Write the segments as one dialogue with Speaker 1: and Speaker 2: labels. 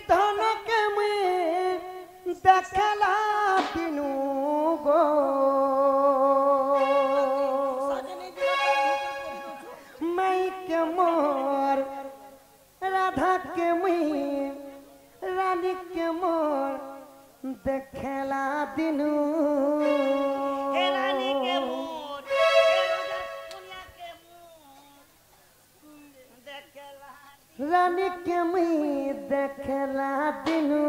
Speaker 1: धन के मुई देखला दिनु गो मैं के मोर राधा के मुई रानी के मोर देखला दिनु
Speaker 2: रानी के मोर
Speaker 1: रानी के मुई देखला दिनु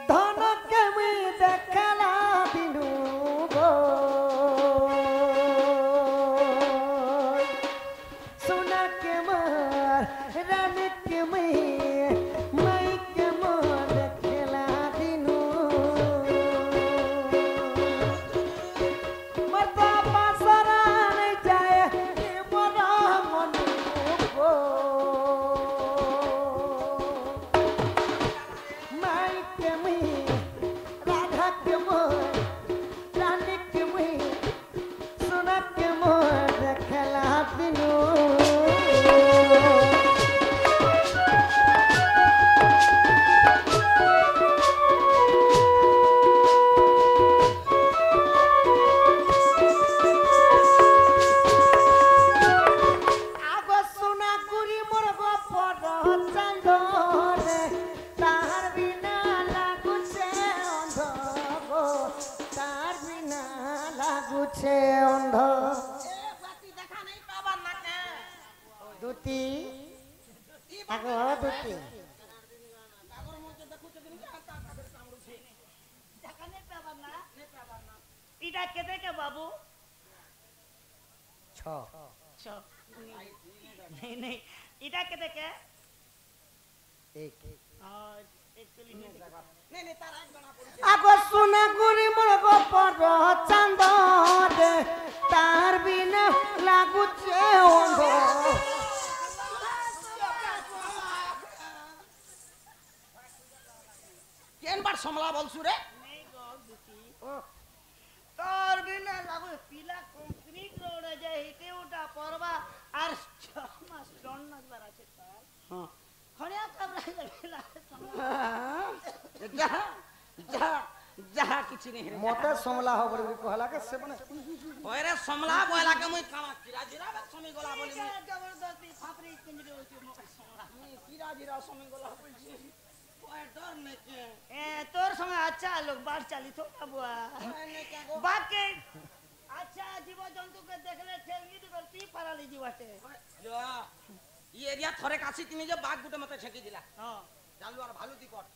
Speaker 1: धन के मुई देखला दिनु गो सुना के मोर रानी के मुई मैं के मोर देखला दिनु मरता पासरा नहीं जाए कि मोरा मन को मैं के मुई राधा के मोर रानी के मुई सुना के मोर देखला दिनु आगो सुना गुरी मोर गो पर चंदरे तार बिना लागुछे अंध गो तार बिना लागुछे अंध दुती आगो दुती
Speaker 2: इटा केते के बाबू
Speaker 1: छ
Speaker 2: नहीं नहीं इटा केते के
Speaker 1: एक आगो सुना गुरी मोर गो पर चंदरे तार बिना लागुछे अंध
Speaker 3: केन बार समला बोलसु रे
Speaker 2: नहीं गो दुती तोर बिना लागो पीला कंक्रीट रोड जाय हिते उटा परवा आर 6 मास डन नजर আছে তার
Speaker 3: हां
Speaker 2: खणिया कबरा गेला
Speaker 3: जा जा जा किछि नहीं रे
Speaker 1: मते समला हो बड़ी कहला के से बने
Speaker 3: ओए रे समला बोला के मुई कामा किरा जिरा बे समी गोला बोली
Speaker 2: जबरदस्ती फापरी किंजरे होती मोके समला
Speaker 3: किरा जिरा समी गोला बोलछि ओए डर नहीं के
Speaker 2: ए तोर संगे अच्छा लोग बाढ़ चाली तो बुआ बात के अच्छा जीव जंतु के देखले ठेंगी दी करती पाराली जीवाटे
Speaker 3: जा ये एरिया थरे कासी तिनी जे बाग गुटे मते छेकी दिला
Speaker 2: हां
Speaker 3: जानलु और भालू दी कट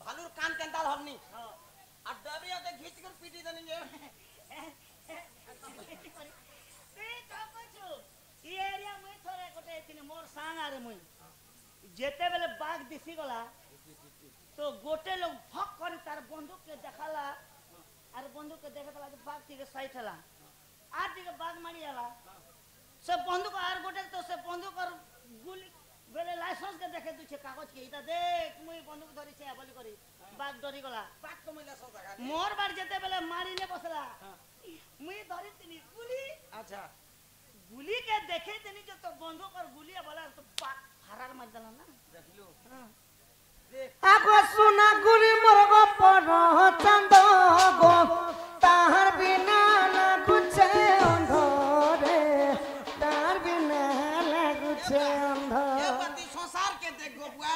Speaker 3: भालुर कान केंताल हरनी
Speaker 2: हां
Speaker 3: आ डबिया के घिच कर पीटी देनी जे
Speaker 2: ते तो कछु ये एरिया में थोड़े कोटे तिने मोर सांग आरे मुई जेते बेले बाग दिसी गला तो गोटे लोग भक कर तार बंदूक के देखाला अरे बंदूक के देखला तो बाग के साइड हला आर दिके बाग मारी आला सब बंदूक आर गोटे तो से बंदूक और गुली बेले लाइसेंस के देखे दुछे कागज के इटा देख मुई बंदूक धरी छे बोली करी बाग डरी गला
Speaker 3: बाग तो मिला सब जगह
Speaker 2: मोर बार जेते बेले मारी ने बसला मुई धरी तिनी गुली
Speaker 3: अच्छा
Speaker 2: गुली के देखे तनी जो तो बंदूक और गुली वाला तो बाग फरार मार दला ना
Speaker 3: देख लो
Speaker 2: हां
Speaker 1: आगो सुना गुरी मोर गो पर चंद गो तार बिना लागुछे अंध रे तार बिना लागुछे अंध
Speaker 3: ए बाती संसार के देख गो बुआ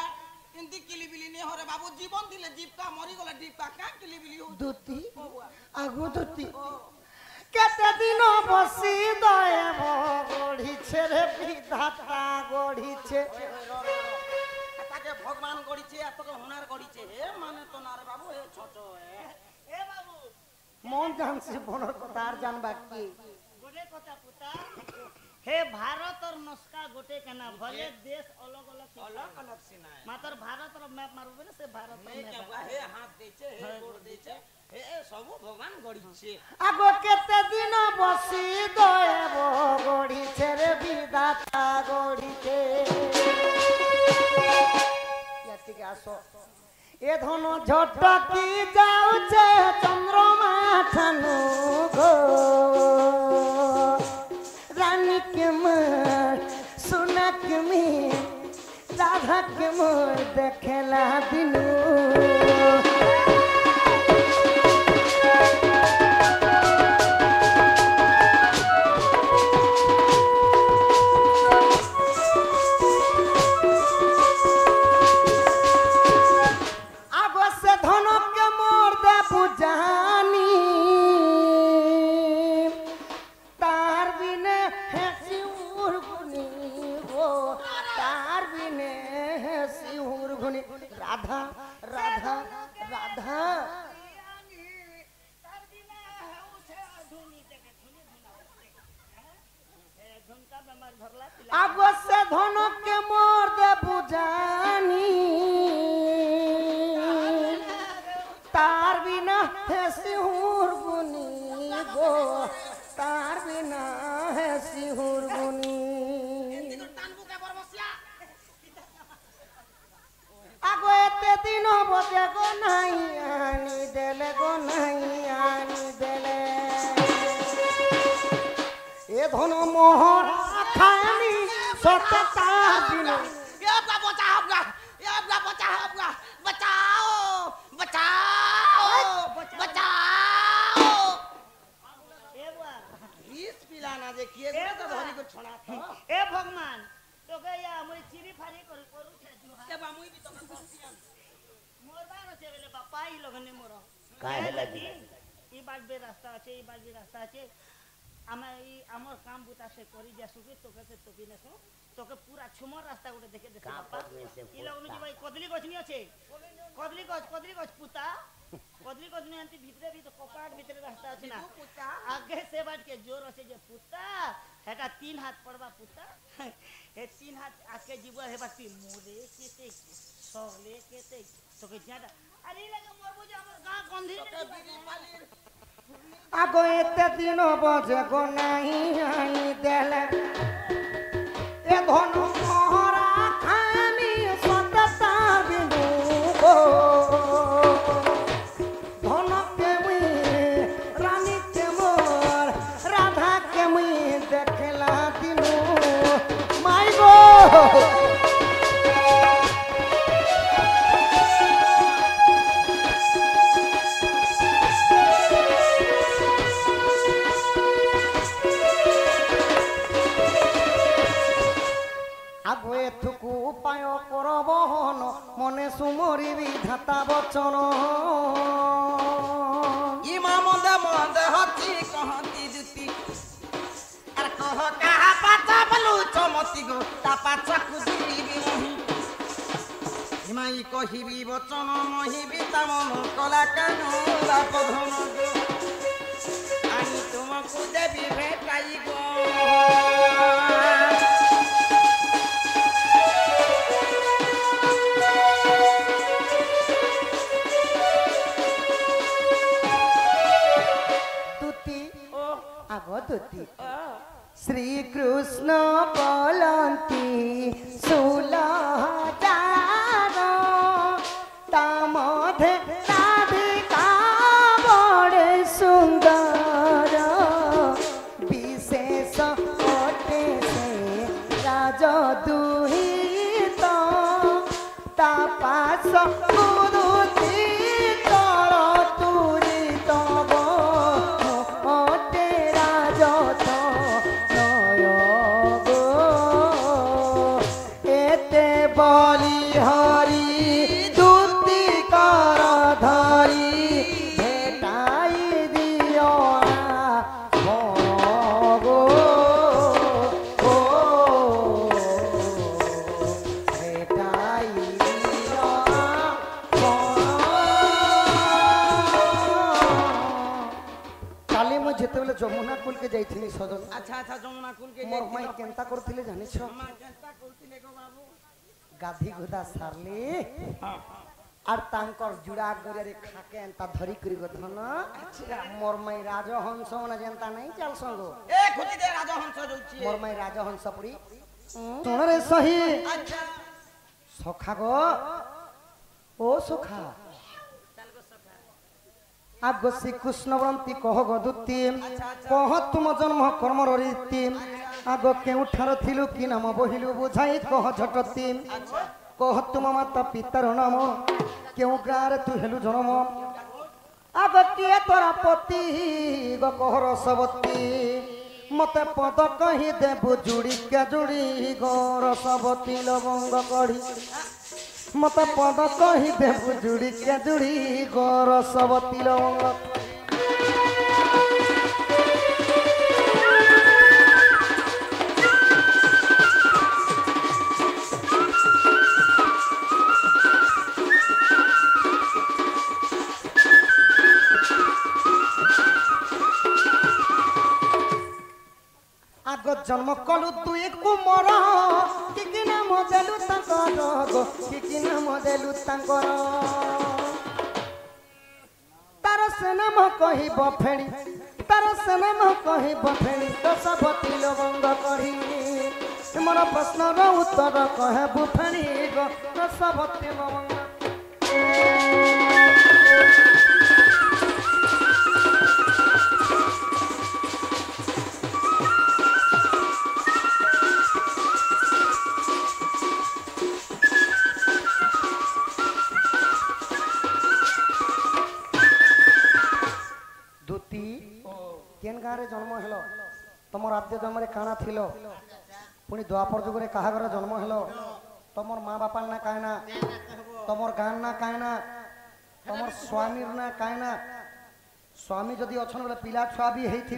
Speaker 3: इंदी किलिबिली ने होरे बाबू जीवन दिले जीवका मरी गला जीवका का किलिबिली हो
Speaker 1: दुती आगो दुती केते दिन बसी दए गढ़ी छे रे विधाता गढ़ी छे
Speaker 3: ताके भगवान गड़ीछे आ तो हुनार गड़ीछे हे माने तो ना रे बाबू हे छोटो
Speaker 2: ए बाबू
Speaker 1: मन जान से बनर कतार जानबा की
Speaker 2: गोटे कथा पुता हे भारत और नस्का गोटे केना भले देश अलग अलग
Speaker 3: अलग सीना है
Speaker 2: मात्र भारत और मैप मारबे ना से भारत
Speaker 3: नहीं
Speaker 2: मैप
Speaker 3: क्या हे हाथ देछे हे गोड़ देछे हे सब भगवान गड़ीछे
Speaker 1: आगो केते दिन बसी दए गढ़ी छे रे विधाता गढ़ी छे यातिके आसो ए धन झटकी जाउछे चंद्रमा ठानु गो रानी के मर राधा के मोर देखला दिनू आगो से धनक के मोर दे पूजानी तार बिने है सिउर गुनी हो तार बिने है सिउर गुनी राधा राधा राधा आगो से धनक के मोर दे पूजानी तार बिना है सिहुर गुनी गो तार बिना है सिहुर गुनी आगो एते दिन बजे गो नहीं आनी देले गो नहीं आनी देले ए धन मोहर खानी सत तार बिना
Speaker 2: ए भगवान तो गया मुई चिरी फारी करू छे जुहा मुई भी तो मोर बार छे बेले बापा ई लगने मोर काहे लगी ई बात बे रास्ता আছে ई बात बे रास्ता আছে আমার কাম বুতা সে করি যা সুকে তোকে তোকে নেছো তোকে পুরা ছুমর রাস্তা গুলো দেখে দেখে বাপা ই লগনে যে ভাই কদলি গছনি আছে কদলি গছ পুতা কদলি গছনি আনতি ভিতরে ভিতরে কপাট ভিতরে রাস্তা আছে না আগে সে বাট के जोर আছে যে পুতা এটা 3 হাত পড়বা পুতা এ 3 হাত আজকে জীব হে বাতি মোরে কেতে সলে কেতে তোকে জানা আরে লাগে মরবো যে আমার গা গন্ধি
Speaker 1: आगो एते दिन बजे गो नहीं आनी देले ए धन मोहरा खानी सतता बिनु गो धन के मुई रानी के मोर राधा के मुई देखला दिनु माई गो आगो एथुकु उपाय करबहन मने सुमरी विधाता बचन
Speaker 3: इमा मदे मदे हती कहती जुती अर कह कहा पाता बलु चमती गो ता पाछा खुदिबी मही इमाई कहिबी वचन महिबी ता मन कला कानु लापधन गो आनी तुमको देबी भेटाई गो
Speaker 1: आगोदती श्री कृष्ण बोलती सुलहजार तामधे राधिका बड़े सुंदर विशेष अटे से राज दुहित तापास गुरुति तल तुरित जमुना कुल के जाइथिली सदन
Speaker 3: अच्छा अच्छा जमुना कुल के
Speaker 1: मोर माई केनता करथिले जानिछ
Speaker 3: मां केनता करथिले गो बाबू
Speaker 1: गाधी गुदा सारली আর তাঙ্কর জুড়া গরে খাকে এন্তা ধরি করি গধন মোর মাই রাজহংস না জেনতা নাই চাল সঙ্গ
Speaker 3: এ খুঁটি দে রাজহংস যাউছি
Speaker 1: মোর মাই রাজহংস পুরি তোরে সহি
Speaker 3: আচ্ছা
Speaker 1: সখা গো ও সখা আগ শ্রী কৃষ্ণবন্তি কহ গদুতি কহ তুম জন্ম কর্মর রীতি आग केउठार थिलु कि नाम बहिलु बुझाई कह झटती कह तुम माता पितार नाम केउ गाँव तू हेलु जनम आग किए तोरा पति ग कहर सबती मते पद कही देबु जुड़ी के जुड़ी गोर सबती लवंग कढ़ी मते पद कही देबु जुड़ी के जुड़ी गोर सबती लवंग जन्म कलु दुई कुमर कि नाम देलु तांकर कि नाम देलु तांकर तार से नाम कहिब फेणी तार से नाम कहिब फेणी दशवती लवंग कढ़ी मोर प्रश्नर उत्तर कहबु फेणी दशवती लवंग जन्म हेलो तुम आद्य जन्म काना थिलो पुणी द्वापर जुग क्या घर जन्म हेलो तुम माँ बापा ना कहना तुम गान ना कहना तुम स्वामी ना कहना स्वामी जदि अच्छा बोले पिला छुआ भी होते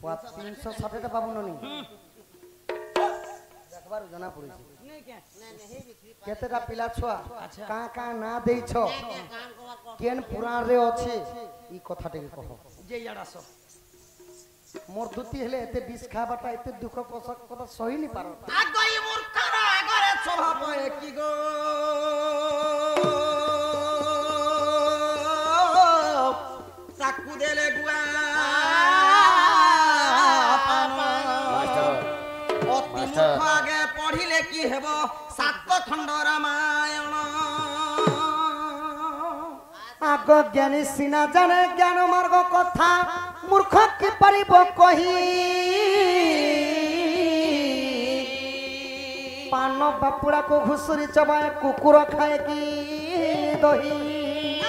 Speaker 1: 360 बाबू ननी देखबार जना पड़ी केतेटा पिला छुआ का का ना देछ केन पुराण रे अछि ई कथा टे कहो जे याडा सब मोर दुती हेले एते विष खाबाटा एते दुख पोषक कथा सही नि पारो
Speaker 3: आगई मोर कारा आगरे स्वभाव की गो साकु देले गुआ मास्टर आगे पढ़िले की हेबो 7 खंड रामायण
Speaker 1: आग ज्ञानी सिना जाने ज्ञान मार्ग कथा मूर्ख की परिब कही पान बापुड़ा को घुसुरी चबाए कुकुर खाए की दही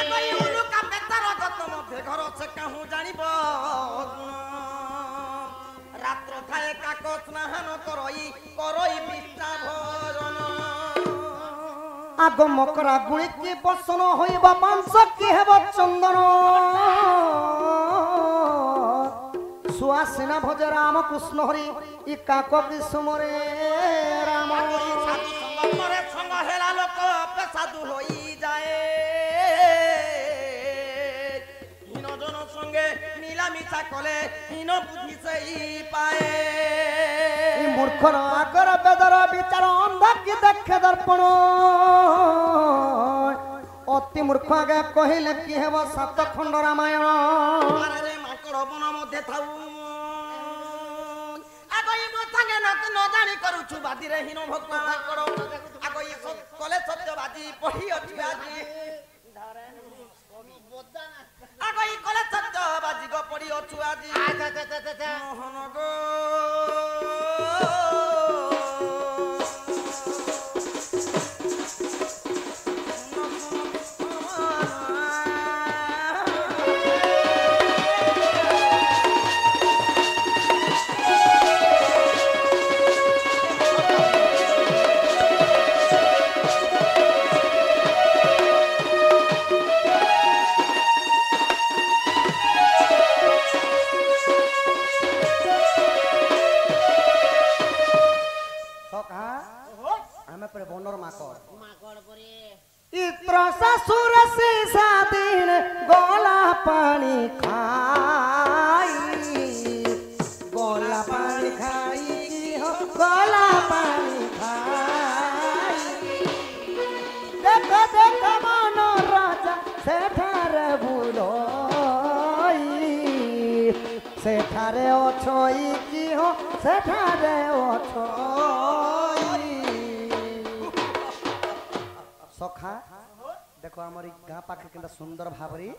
Speaker 3: आगई उलुका बेतार गत मध्य घर से कहूं जानिबो रात्र थाए काको स्नान करई विष्टा भोजन
Speaker 1: आग मकरा गुड़ी की बसन होइबा मांस की हेब चंदन सुआसिना भजे राम कृष्ण हरि इ काक की सुमरे राम
Speaker 3: साधु संग मरे संग हेला लोक पे साधु होई जाए हिन जन संगे मिलामिशा कले हिन बुद्धि सही पाए
Speaker 1: मूर्खर आगर बेदर विचार अंधा की देखे दर्पण अति मूर्ख आगे कहले कि हेब 7 खंड रामायण
Speaker 3: अरे माकड़ बन मध्ये थाउ आगई मो संगे न जानी करूछु बादी रे हिन भक्त माकड़ आगई कले सत्यवादी पढ़ी अछि आजी आगई कले सत्यवादी गो पढ़ी अछि आजी मोहन गो
Speaker 1: ससुर से सादिन गोला पानी खाई गोला पानी खाई हो गोला पानी खाई देखो देखो मानो राजा सेठारे बुलोई सेठारे ओछोई की हो सेठारे ओछोई सखा देखो हमारी गाँ पाखे के सुंदर भावरी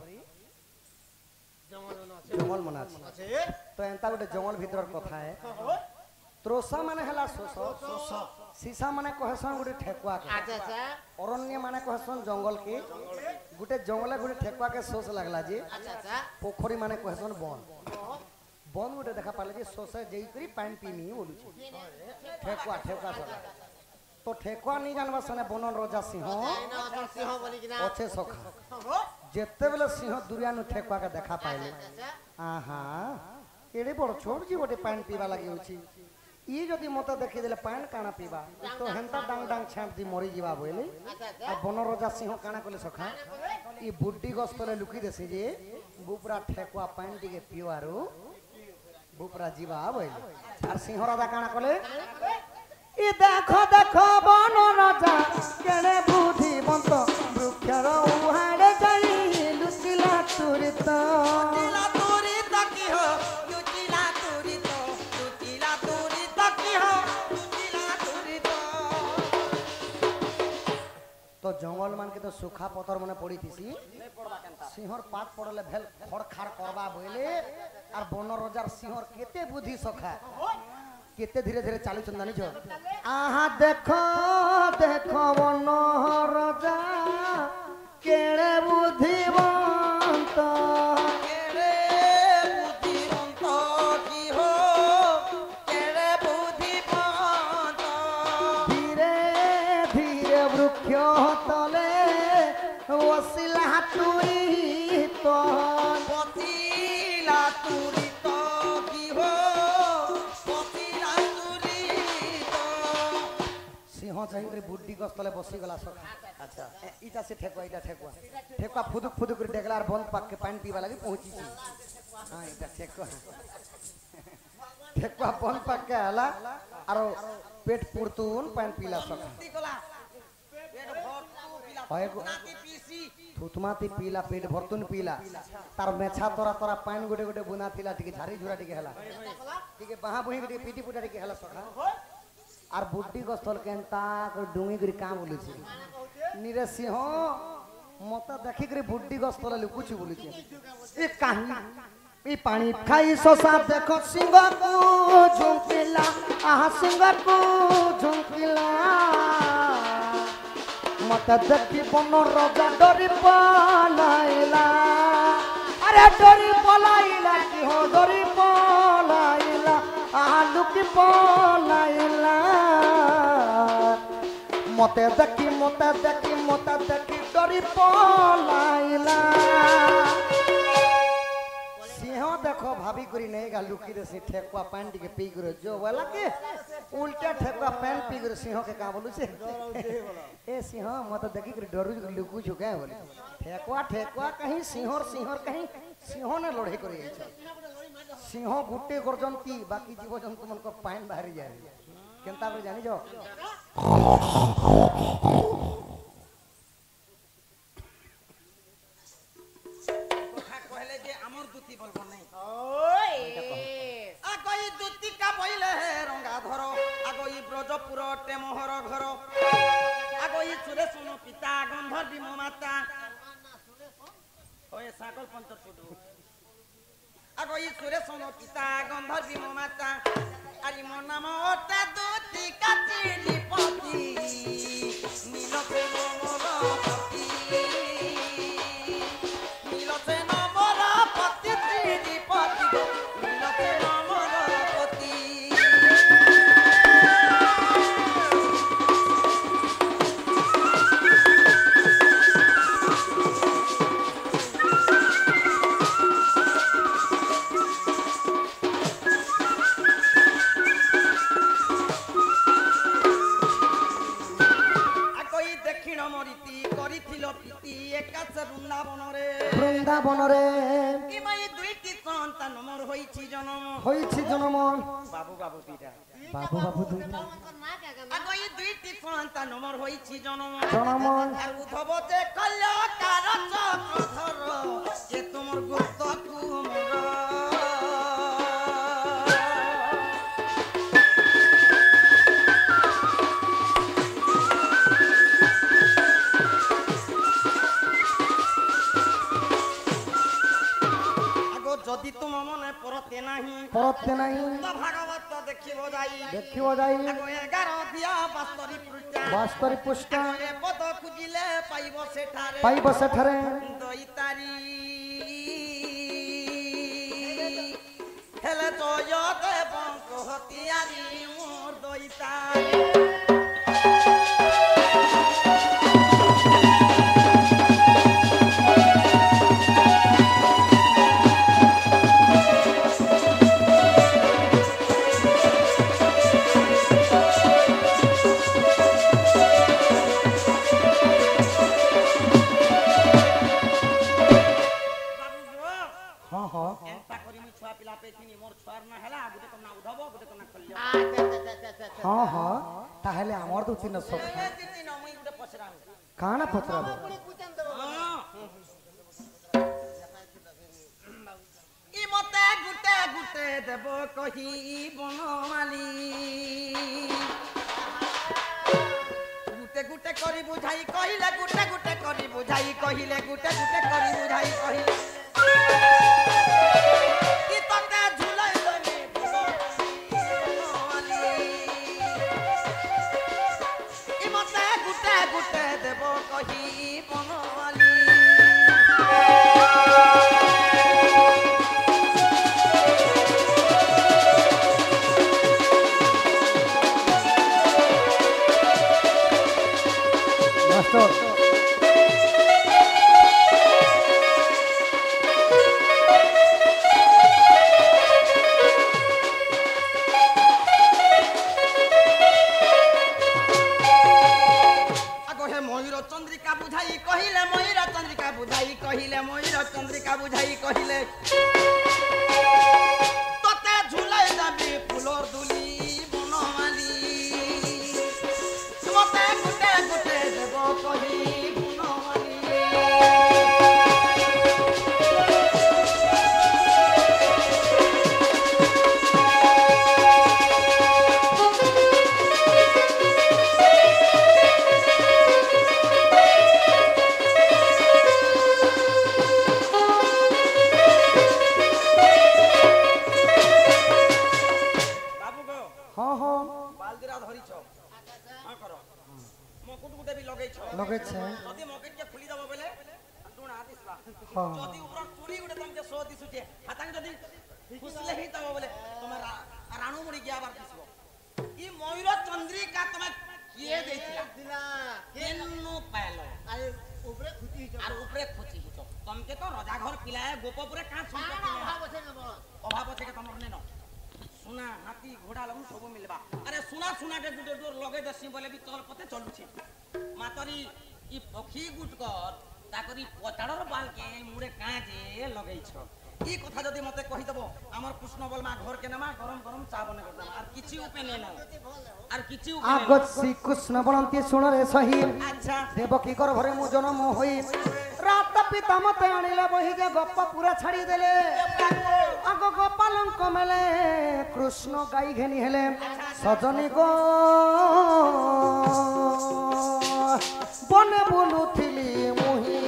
Speaker 1: জঙ্গল মনে আছে তো এন্তা গোটে জঙ্গল ভিতর কথা है ত্রোসা মানে হেলা শোষ सीसा माने कहसन गुटे ठेकुआ के
Speaker 3: अच्छा अच्छा
Speaker 1: अरण्य माने कहसन जंगल के गुटे जंगले गुटे ठेकुआ के सोस लगला जी
Speaker 3: अच्छा अच्छा
Speaker 1: पोखरी माने कहसन वन वन गुटे देखा पाले जी सोसे जेई करी पानी पीनी बोलु ठेकुआ ठेकुआ सब तो ठेकुआ नहीं जानबा सने बनन रोजा सिंह
Speaker 3: सिंह बोली कि ना
Speaker 1: ओछे सखा जेते बेले सिंह दुरिया नु ठेकुआ के देखा पाइले आहा केड़े बड़ छोट जी गोटे पानी पीवा लागि होची ये जदि मते देखि देले पान काना पीबा तो हेंता डांग डांग छाप दी मरी जीवा बोले आ बनरोजा सिंह काना कोले सखा ई बुड्डी गस तले लुकी देसी जे बुपरा ठेकुआ पान दिगे पिवारो बुपरा जीवा बोले आर सिंह राजा काना कोले ई देखो देखो बनरोजा केने बुद्धिमंत वृक्षर उहाड़े जाई लुचिला तुरित
Speaker 3: लुचिला तुरित की हो लुचिला तुरित लुचिला तुरित की हो लुचिला तुरित
Speaker 1: तो जंगल मान के तो सूखा पतर मने पड़ी थीसी सिंहर पात पड़ले भेल खड़ खाड़ करबा बोले और बनरोजार सिंहर केते बुद्धि सखा केते धीरे धीरे चालू चंदानी जो आहा देखो देखो बनरोजा केड़े बुद्धिवंत
Speaker 3: केड़े बुद्धिवंत की हो केड़े बुद्धिवंत
Speaker 1: धीरे धीरे वृक्ष तले वसिला तुरी तो
Speaker 3: पतिला तुरित की हो पतिला तुरित
Speaker 1: सिंह जाई बुड्डी गस तले बसी गला सखा अच्छा इटा से ठेकुआ ठेकुआ फुदुक फुदुक कर डेगलार बंद पाक के पानी पीवा लगी पहुंची छी हां इटा ठेकुआ बंद पाक के हला आरो पेट पुरतून पानी पीला सखा
Speaker 3: गला पेट भरतू पीला नाती पीसी
Speaker 1: थुतमाती पीला पेट भरतून पीला तार मेछा तोरा तोरा पानी गोटे गोटे बुना तिला टिके झारी झुरा टिके हला टिके बहा बुही टिके पीटी पुटा टिके हला सखा आर बुड्डी गस्थल केनता डुंगी गुरी काम बोलुछि निरे सिंह मत देखि करी बुड्डी गस्थल लुकुछि बोलुछि ए काहे ई पानी खाई सोसा देखो सिंह को झुंकिला आहा सिंह को झुंकिला मत देखि बनरोजा डरी पलाइला अरे डरी पलाइला की हो डरी पलाइला आहा लुकी पलाइला मते देखि डरी पलाइला सिंह देखो भाभी करी नहीं गा लुकी रे ठेकुआ पान टिके पी करे जो वाला के उल्टा ठेकुआ पान पी करे सिंह के का बोलु छे ए सिंह मते देखि करे डरू लुकु छु का बोले ठेकुआ कहीं सिंहर कहीं सिंह ने लड़ाई करे छै सिंह गुटे गर्जंती बाकी जीव जंतु मन को पान बाहरी जाय केनता बे जानि जो
Speaker 3: कहले जे हमर दूती बोलबो नहीं ओए आ कोई दूती का बोइले है रंगा धरो आ कोई ब्रजपुर टेमहर घर आ कोई सुरेशन पिता गंधर्वी मो माता ओए साकल पंतर फुटू आ कोई सुरेशन पिता गंधर्वी मो माता आरी मो नाम ओटा दूती का चिली पति नील प्रेम मोर पति
Speaker 1: বৃন্দাবন রে
Speaker 3: ইমাই দুইটি সন্তান মোর হইছি জন্ম
Speaker 1: বাবু
Speaker 3: বাবু দুইটা
Speaker 1: দুইটা
Speaker 3: আগো এই দুইটি সন্তান মোর হইছি জন্ম
Speaker 1: আর
Speaker 3: উদ্ধব যে কল্য কার চক্রধর যে তোমার গুপ্ত কুমর আগো ভাগবত দেখিব যাই
Speaker 1: দেখিব যাই
Speaker 3: 11 দিয়া 72 পৃষ্ঠা
Speaker 1: 72 পৃষ্ঠা
Speaker 3: এ পদ খুঁজিলে পাইব
Speaker 1: সেঠারে
Speaker 3: দইতারি হেলে জয়তে বঙ্ক হতিয়ারি মোর দইতারি
Speaker 1: हाँ हाँ ताहले आमर दो तीन सब काना पचराब
Speaker 3: ই মতে গুটে গুটে দেব কহি বনমালী গুটে গুটে করি বুঝাই কহিলে গুটে গুটে করি বুঝাই কহিলে গুটে গুটে করি বুঝাই কহিলে কি ততে ঝুলাই লনি বনমালী ই মতে গুটে গুটে দেব কহি বনমালী
Speaker 1: मास्टर
Speaker 3: ময়ূর চন্দ্রিকা বুঝাই কহিলে ময়ূর চন্দ্রিকা বুঝাই কহিলে ময়ূর চন্দ্রিকা বুঝাই কহিলে তোতে ঝুলাই যাবি ফুলর দুলি বনমালী মতে গুটে গুটে দেব কহি বনমালী
Speaker 1: हाँ हाँ
Speaker 3: বালদিরা ধরিছ হ্যাঁ কর মকুট গুটে বি লগাইছ
Speaker 1: लगेছে
Speaker 3: যদি মকুট কে খুলি দেব বলে দুনা দিছবা
Speaker 1: हाँ
Speaker 3: যদি উপর চুরি গুটে তমকে সো দিছুছে হাতাং যদি খুসলে হি দেব বলে তোমার রাণু মুড়ি গিয়া আবার দিছব ই ময়ূর চন্দ্রিকা তুমি কিয়ে দেইছিলা দিলা কেনু পাইলো আর উপরে খুচি হিচ তমকে তো রাজা ঘর পিলায় গোপপুরে কাঁ শুনতে অভাব আছে কে তোমার নেন सुना हाथी घोड़ा लगू सब मिलबा अरे सुना सुना के गुटे डोर लगे दसी बोले भी तोर पते चलुछि मातरी ई पखी गुटकर ताकरी पचाड़र बाल के मुड़े काजे लगै छ ई कथा जदी मते कहि दबो हमर कृष्ण बलमा घर के नमा गरम गरम चा बने करदम आर किछि उपे ने न आर किछि उपे
Speaker 1: आगत श्री कृष्ण बनंती सुन रे सही
Speaker 3: अच्छा
Speaker 1: देवकी कर भरे मु जन्म होई रात पिता मते आनिले बही जे गप्प पूरा छाड़ी देले आगो गोपालंक मेले कृष्ण गाई घेनी हेले सजनी गो बने बुलुथिली मुही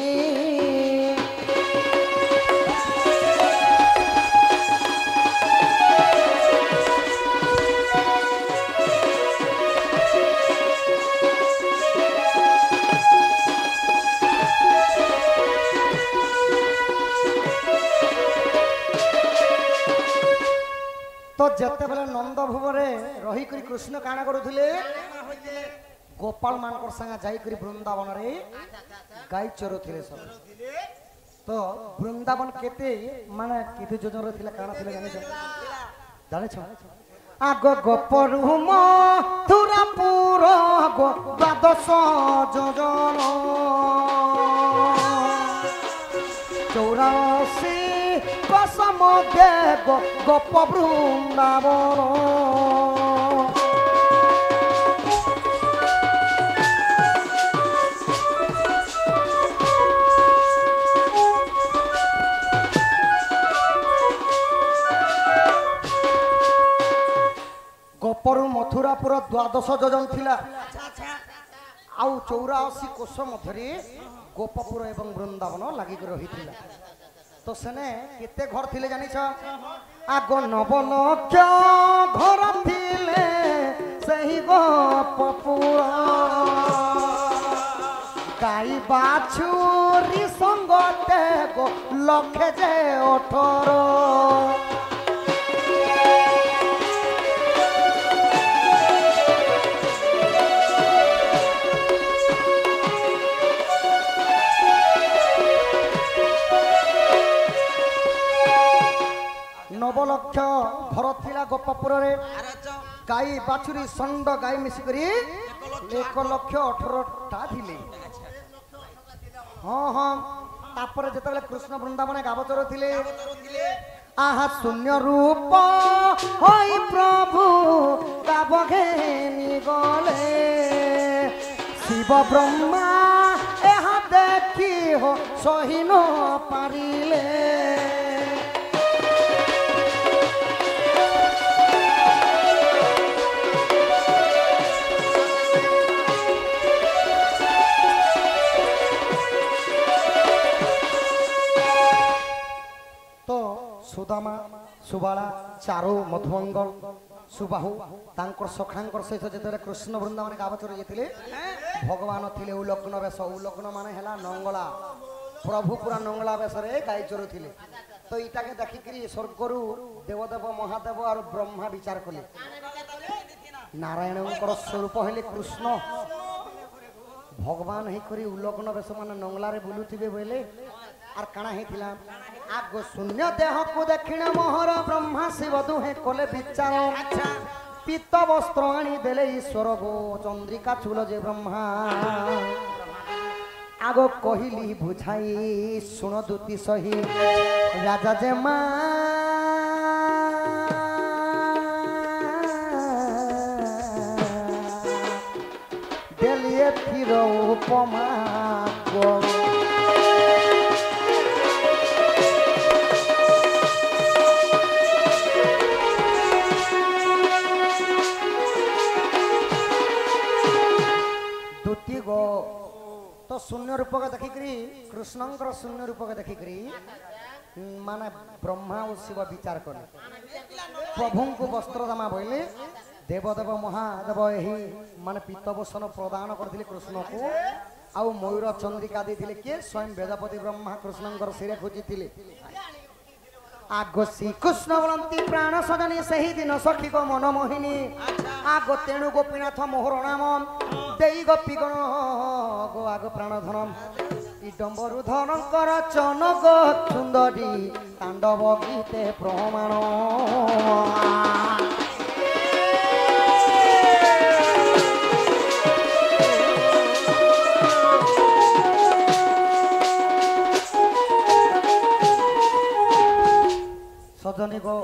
Speaker 1: तो जते बेले नंद भुवरे रही करी कृष्ण काना करुथिले गोपाल मानकर संगे जाई करी वृंदावन रे गाय चरुथिले सब तो वृंदावन केते माने केते जोजन रे थिला काना थिला जाने छ आगो गोपरु मथुरापुर गो द्वादश जोजन 84 कसम दे गोप वृंदावन गोपरु मथुरापुर 12 जोजन थिला आउ 84 कोष मध्यरे गोपपुर एवं वृंदावन लागि रही थिला तो सेने केते घर थिले जानि छ আগ নবলক্ষ ঘর থিলে সেই গপুরা গাই বাছুরি সঙ্গতে গো লক্ষে যে 18 নবলক্ষ ঘর থিলা গোপপুরে গাই বাছুরি ষণ্ড গাই মিশিকি 1,18,000টা থিলে হ্যাঁ হ্যাঁ তারপরে যেতবে কৃষ্ণ বৃন্দাবনে গাবচর থিলে আহা শূন্য রূপ হই প্রভু গাব ঘেনি গলে শিব ব্রহ্মা এহা দেখি সহিন পারিলে সুদামা সুবালা চারু মধুমঙ্গল সুবাহু তাঙ্কর সখাঙ্কর সহিত যেতবে কৃষ্ণ বৃন্দাবনে গাবচর যেতে ভগবান থিলে উলগ্ন বেশ উলগ্ন মানে হেলা নঙ্গলা প্রভু পুরা নঙ্গলা বেশরে গাই চরুলে তো এটাকে দেখিকি স্বর্গরু দেবদেব মহাদেব আর ব্রহ্মা বিচার কলে নারায়ণঙ্কর স্বরূপ হলে কৃষ্ণ ভগবান হইকরি উলগ্ন বেশ মানে নঙ্গলারে বুলুথিবে বলে আর কাଣା হয়েছিল আগ শূন্য দেহকু দক্ষিণ মোহর ব্রহ্মা শিব দুহে কলে বিচার পিত্ত বস্ত্র আনি দেলে ঈশ্বর গো চন্দ্রিকা চুল যে ব্রহ্মা আগ কহিলি বুঝাই শুণ দুতি সহি রাজা যে মা দেলিয়ে ফির উপমা গো तो शून्य रूप के देखिकी कृष्णंकर शून्य रूप के देखिकी माने ब्रह्मा और शिव विचार कले प्रभु को वस्त्र दामा बोले देवदेव महादेव यही माने पीतभूषण प्रदान करथिले कृष्ण को आउ मयूर चंद्रिका देथिले के स्वयं वेदपति ब्रह्मा कृष्णंकर सिरे खोजिथिले आग श्रीकृष्ण बोलती प्राण सजनी सही दिन सखी को मन मोहिनी आग तेणु गोपीनाथ मोहर नाम देई गोपी गण गो आग प्राण धनम डम्बरु धनकर चनक सुंदरी तांडव गीते प्रमाण सजनी गो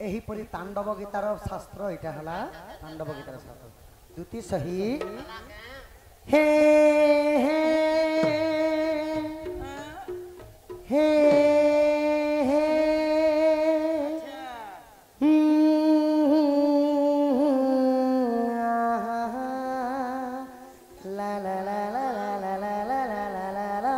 Speaker 1: एहीपरी तांडव गीतार शास्त्र यहाँ हला तांडव गीतार शास्त्र द्युति सही हे हे हे ला ला ला ला ला ला ला ला ला ला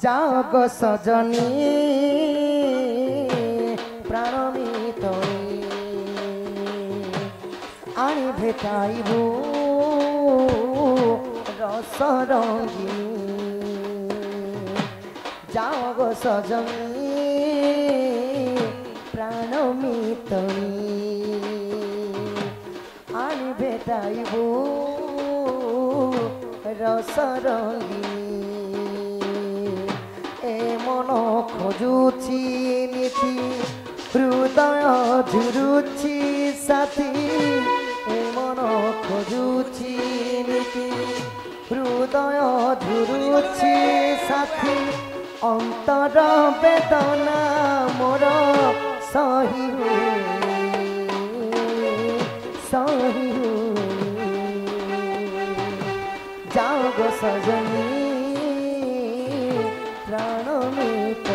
Speaker 1: जाग सजनी प्राणमित आनी भेटाइबू रस रंगी जाग सजनी प्राणमित आनी भेटाइबू रस रंगी मन खोजुची नीति हृदय झुरुची साथी मन खोजुची नीति हृदय झुरुची साथी अंतर वेदना मोर सही सही जाग सजनी प्राणमित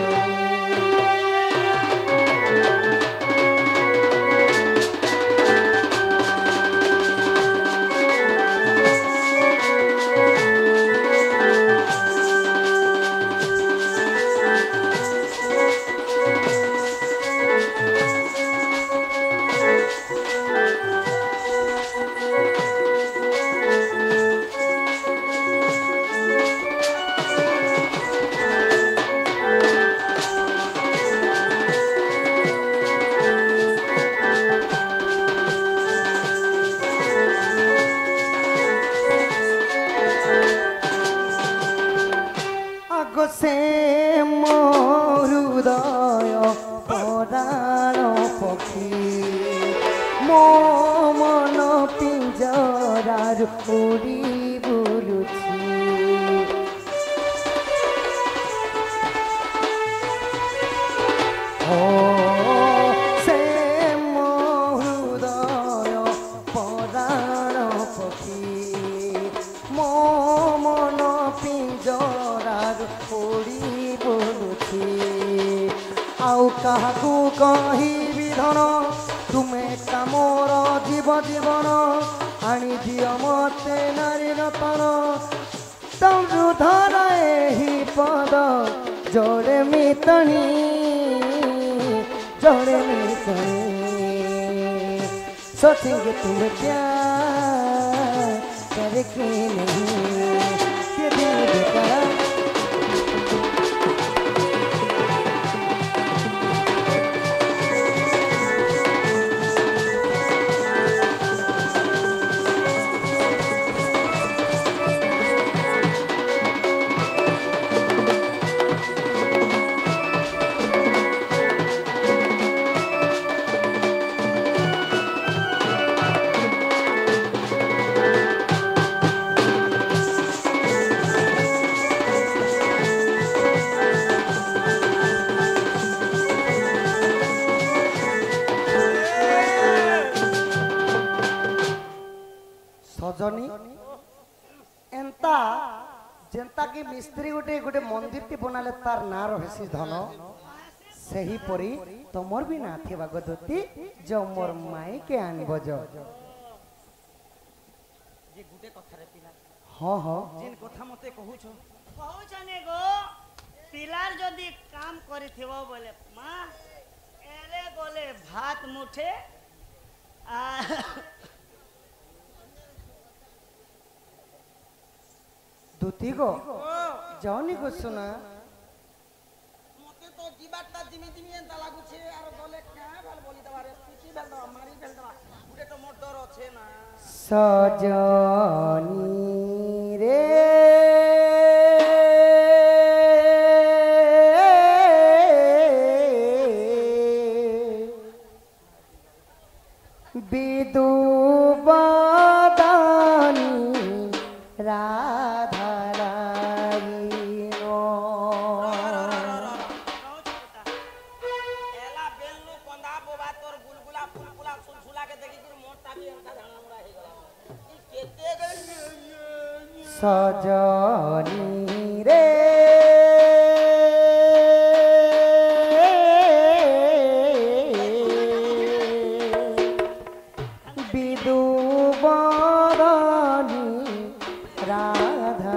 Speaker 1: ସେ ମୋ ହୃଦୟ ପରାଣ ପକ୍ଷୀ ମୋ ମନ ପିଞ୍ଜରାରୁ ଉଡ଼ି ବୁଲୁଛି ଓ ସେ ମୋ ହୃଦୟ ପରାଣ ପକ୍ଷୀ ମୋ ମନ ପିଞ୍ଜରାରୁ ଉଡ଼ି ବୁଲୁଛି ଆଉ କାହାକୁ କହିବି ଧନ ତୁମେ କାମର ଜୀବ ଜୀବନ ଆଣିଦିଅ ମତେ ନାରୀ ରତନ ତମରୁ ଧର ଏହି ପଦ जोड़े मितनी सोचेंगे तुम प्यार करके नहीं ये दिल बेकरार सजनी एंता जेंता कि मिस्त्री गोटे गोटे मंदिर टी बनाले तार ना रहिसी धन सही परी तमर भी ना थिबा गदती जो मोर माई के आनबो जो
Speaker 3: जे गुटे कथा रे पिला
Speaker 1: हां हां
Speaker 3: जिन कथा मते कहूछो
Speaker 2: कहूछने गो पिलार जदी काम करिथिबो बोले मां एले गोले भात मुठे आ
Speaker 1: दुती गो जाओनी को सुना
Speaker 3: मते तो जीवाटा जिमी जिमी एंता लागु छे आरो गले का भल बोली दबारे पिटी भेल दबा मारी भेल दबा गुटे तो मोर डर छे ना
Speaker 1: सजनी रे विदु बदानी राधा
Speaker 3: एला बेलनु पंदा बोबा तोर गुलगुला फुलफुला सुलसुला के देखि कि मोटा भी एंता धाना मुरा हे गला ई केते गल
Speaker 1: सजनी रे विदु बदानी राधा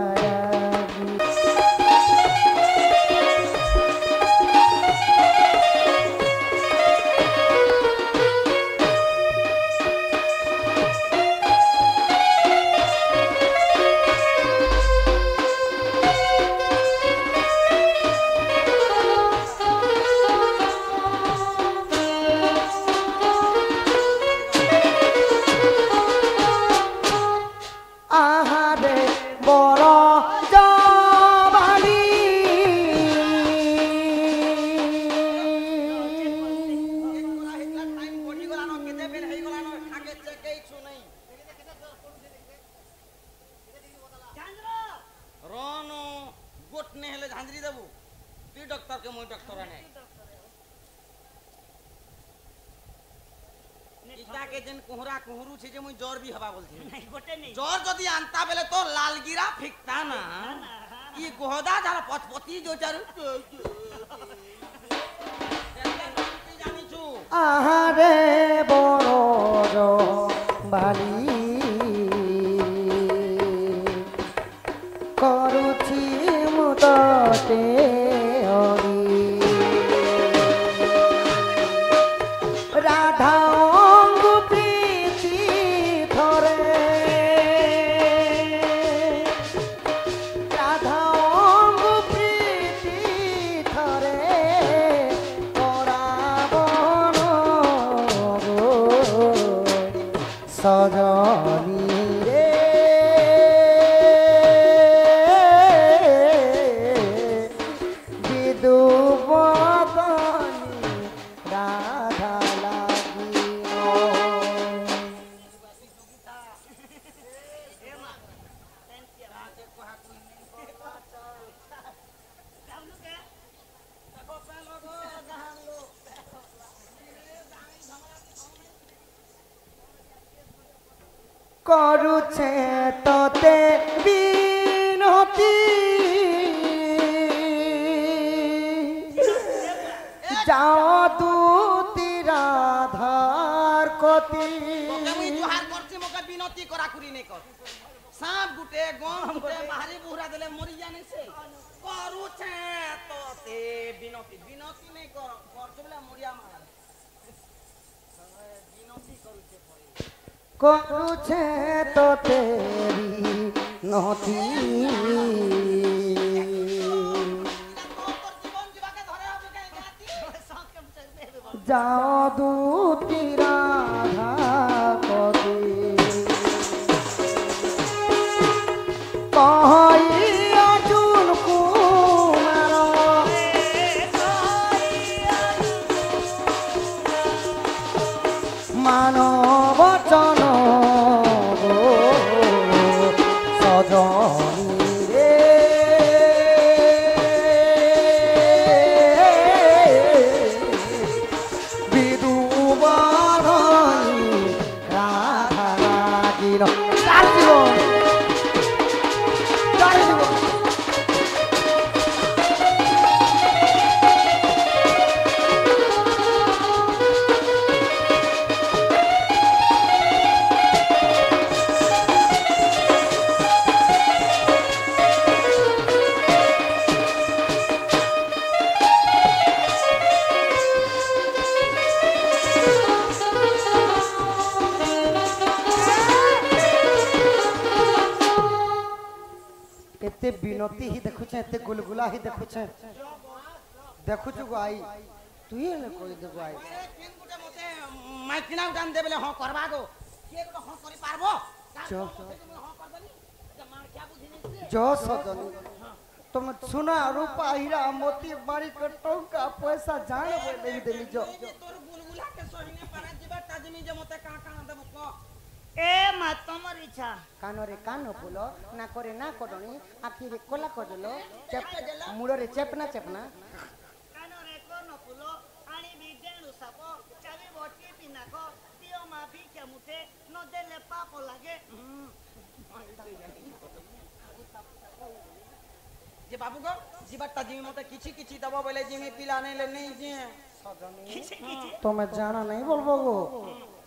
Speaker 1: आहारे बड़ा जवानी
Speaker 3: पूरा हेला टाइम बढी गला न केते बेल हे गला न खाके चेकै छु नै
Speaker 2: चंद्र
Speaker 3: रोनो गोट ने हेले झांजरी देबू तू डॉक्टर के मोय डॉक्टर आने इटा के जन कोहरा कोहरू छे जे मोय जोर भी हवा बोलथि
Speaker 2: नहीं गोटे नहीं
Speaker 3: जोर जदी आनता बेले तो लालगिरा फिकता ना ई गोहदा झाला पचपति जो चारु जानी छु
Speaker 1: आहारे बड़ा जवानी करुछि मुदते राधा अंग प्रीति थरे राधा अंग प्रीति थरे कराबन गो सजनी रे କରୁଛେ ତତେ ବିନତି যাও দুতি রাধার কতি
Speaker 3: তোকে মুই জোহার করছি মোকে বিনতি করা করি নে কর সাপ গুটে গম গুটে মারি বুহরা দেলে মরি জানে সে করুছে তোতে বিনতি বিনতি নে কর করছ বলে মরিয়া মার বিনতি করুছে পরে
Speaker 1: করুছে তোতে বিনতি যাও দুতি রাধা কতি কই অর্জুন কুমার মানব চন সজনী রে एते बिनती ही देखुछे एते गुलगुला ही देखुछे देखुछु गाई तू ही ने कोई दे गाई
Speaker 3: अरे किन गुटे मते माइकिना उठान दे बेले हां करबा गो के गुटे हां करि पारबो
Speaker 1: जो
Speaker 3: हां करबनी जे मार क्या बुझी नहीं
Speaker 1: जो सजनी तुम सुना रूपा हीरा मोती मारी के टंका पैसा जान बोले ही देनी जो
Speaker 3: तोर गुलगुला के सहीने पाना जीवा ताजमी जे मते का का देबो को
Speaker 2: ए मा तमर इच्छा
Speaker 1: कानरे कान बोलो ना करे ना करनी आखि रे कोला करलो चेप मुड़ो रे चेपना चेपना
Speaker 2: कानो रे कोन फुलो आनी बिगेणु सापो चावी बोटी पिनाको तियो मा भी के मुठे न देले पाप लागे
Speaker 3: जे बाबू गो जीवा ताजमी मते किछि किछि दबो बोले जिमी पिला नहीं ले नहीं जे
Speaker 2: किसे किसे
Speaker 1: तुम्हें जाना नहीं बोलबो गो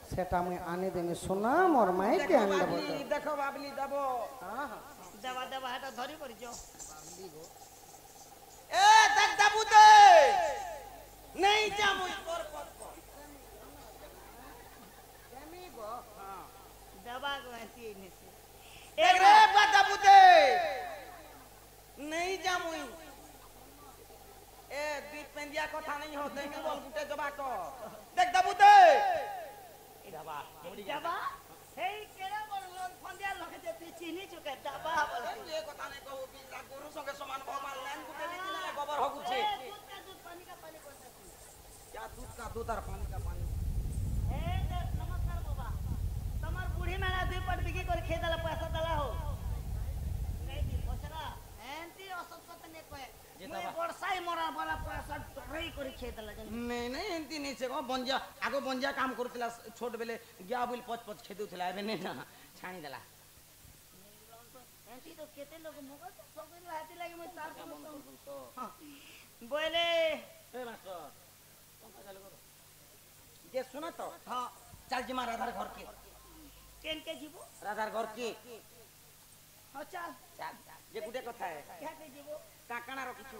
Speaker 1: सेटा मैं आने देने सुना मोर माई के आने देबो
Speaker 3: देखो बाबली दबो
Speaker 1: हां हां
Speaker 2: दवा दवा हटा धरी पड़ी जो
Speaker 3: ए देख दबू दे नहीं जामु तोर पत को
Speaker 1: केमी गो
Speaker 3: हां
Speaker 2: दवा गो हती ने से
Speaker 3: एक रे दबू दे नहीं जामु ए दीप पेंदिया कथा नहीं हो देख बोल गुटे जबा को देख दबू दे
Speaker 2: दवा दवा हे केरा बोल फंदिया लगे जे तू चिनी चुके दवा बोल
Speaker 3: ये कथा नहीं कहू कि गुरु संगे समान भगवान लेन गुटे नहीं ना गोबर हो गुछे
Speaker 2: दूध का दूध पानी का पानी बोलता तू
Speaker 3: क्या दूध का दूध और पानी का पानी
Speaker 2: ए नमस्कार बाबा तमर बूढ़ी मेला दुई पट बिकी कर खेदला पैसा दला हो नहीं दी बसरा एंती असत कत ने कहे मैं वर्षाई मरा वाला पैसा रही कर खेदला जन
Speaker 3: नहीं नहीं एंती नहीं से बंजा आगो बंजा काम करतिला छोट बेले गया बुल पच पच खेदुथिला एबे नहीं ना छाणी देला
Speaker 2: एंती तो केते लोग मगर तो सब दिन हाथी लागे मैं तार का बंद तो हां बोले
Speaker 3: ए मास्टर पंखा चालू करो ये सुना तो हां चल जी मां राधार घर के
Speaker 2: केन के जीवो
Speaker 3: राधार घर के
Speaker 2: हां चल
Speaker 3: चल ये गुटे कथा है
Speaker 2: क्या के जीवो
Speaker 3: काकणा रखिछु